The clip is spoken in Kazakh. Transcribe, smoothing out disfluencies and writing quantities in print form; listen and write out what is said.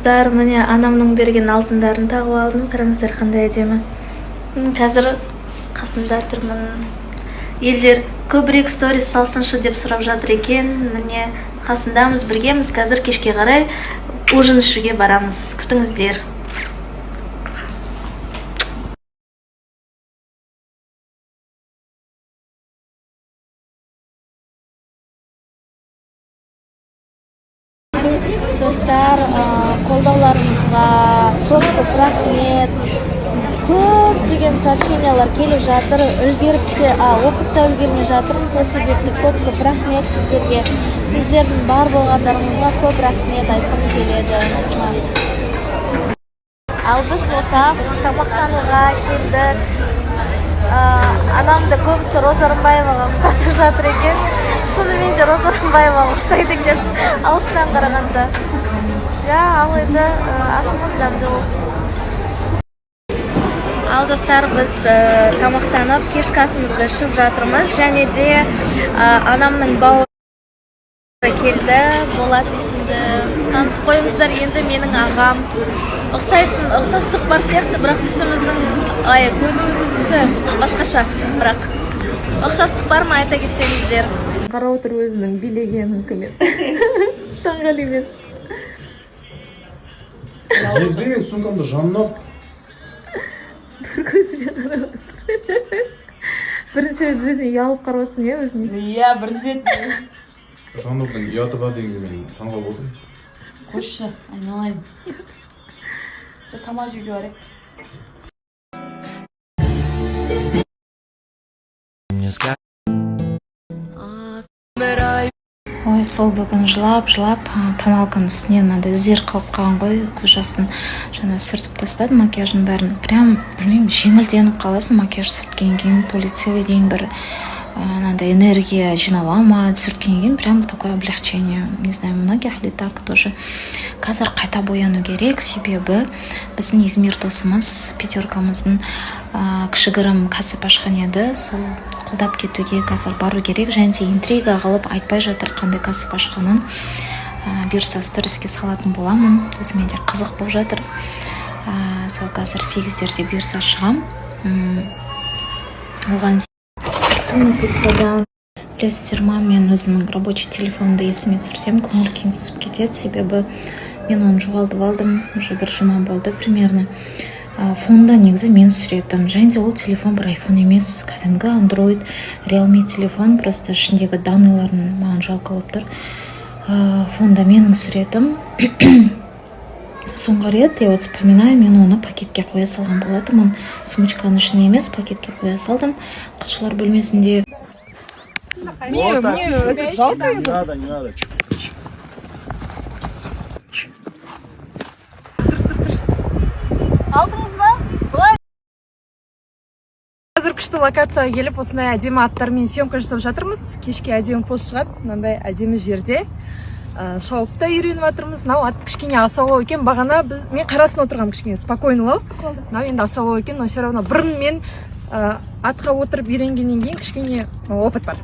Міне анамның берген алтындарын тағып алдым. Қараңыздар қандай әдемі. Қазір қасында тұрмын. Елдер көбірек сторис салсыншы деп сұрап жатыр екен. Міне қасындамыз, біргеміз. Қазір кешке қарай ужин ішуге барамыз. Күтіңіздер. Достар, қолдауларыңызға көп рахмет. Көп деген сообщениялар келіп жатыр. Үлгеріп те, оқып та үлгермей жатырмыз. Сол себепті көп рахмет сіздерге. Сіздердің бар болғандарыңызға көп рахмет айтқым келеді. Ал біз болсақ тамақтануға келдік. Анамды көбісі Роза Рымбаеваға ұқсатып жатыр екен. Шынымен де Роза Рымбаеваға ұқсайды екен, алыстан қарағанда. Ал енді асымыз дәмді болсын. Ал достар, біз тамақтанып кешкі асымызды ішіп жатырмыз. Және де анамның бауыры келді, Болат есімді. Танысып қойыңыздар, енді менің ағам. Ұқсастық бар сияқты, бірақ көзіміздің түсі басқаша, бірақ ұқсастық бар ма, айта кетсеңіздер. Қарап отыр өзінің билегенін кімет. Таңғалимет. Езбеген сумкамды жаннап. Бір көзіне қарап отыр. Бірінші рет жүзіне ұялып қарап отырсың, өзіне? Иә, бірінші рет. Жаннардың ұяты ба дегенде мен таңғалып отырмын. Қойшы, айналайын. Тамақ жеуге барайық. Ой, сол бүгін жылап тоналканың үстіне мынандай іздер қалып қалған ғой. Көз жасын жаңа сүртіп тастады, макияжын бәрін. Прям білмеймін, жеңілденіп қаласың макияж сүрткеннен кейін, то ли целый день бір энергия жинала ма, сүрткеннен кейін прям такое облегчение. Не знаю, многих ли так тоже. Қазір қайта бояну керек, себебі біздің Измир досымыз, пятеркамыздың кішігірім кәсіп ашқан еді. Сол қолдап кетуге қазір бару керек. Және де интрига қылып айтпай жатыр қандай кәсіп ашқанын. Бұйырса сториске салатын боламын. Өзіме де қызық болып жатыр. Сол қазір 8-дерде бұйырса шығам. Оған пиццадан білесіздер ма, мен өзімнің рабочий телефонды есіме түсірсем көңіл күйім түсіп кетеді, себебі мен оны жоғалтып алдым, уже бір жұма болды примерно. Фонда негізі мен сүреттім. Және де ол телефон бір iPhone емес, кәдімгі Android, Realme телефон, просто ішіндегі данныйларын маған жалко болып тұр. Фонда менің сүретім. Соңғы рет, я вот вспоминаю, мен оны пакетке қоя салған болатынмын. Сумочканың ішіне емес, пакетке қоя салдым. Құтшылар бөлмесінде. Мне жалко. Не надо. Алдыңыз ба? Қазір күшті локацияға келіп, осындай әдемі аттармен съемка жасап жатырмыз. Кешке әдемі пост шығады, мынандай әдемі жерде. Шауып та үйреніп жатырмыз. Мынау ат кішкене асаулау екен. Бағана мен қарасын отырғам кішкене спокойнылау. Мынау енді асаулау екен, но все равно бұрын мен атқа отырып үйренгеннен кейін кішкене опыт бар.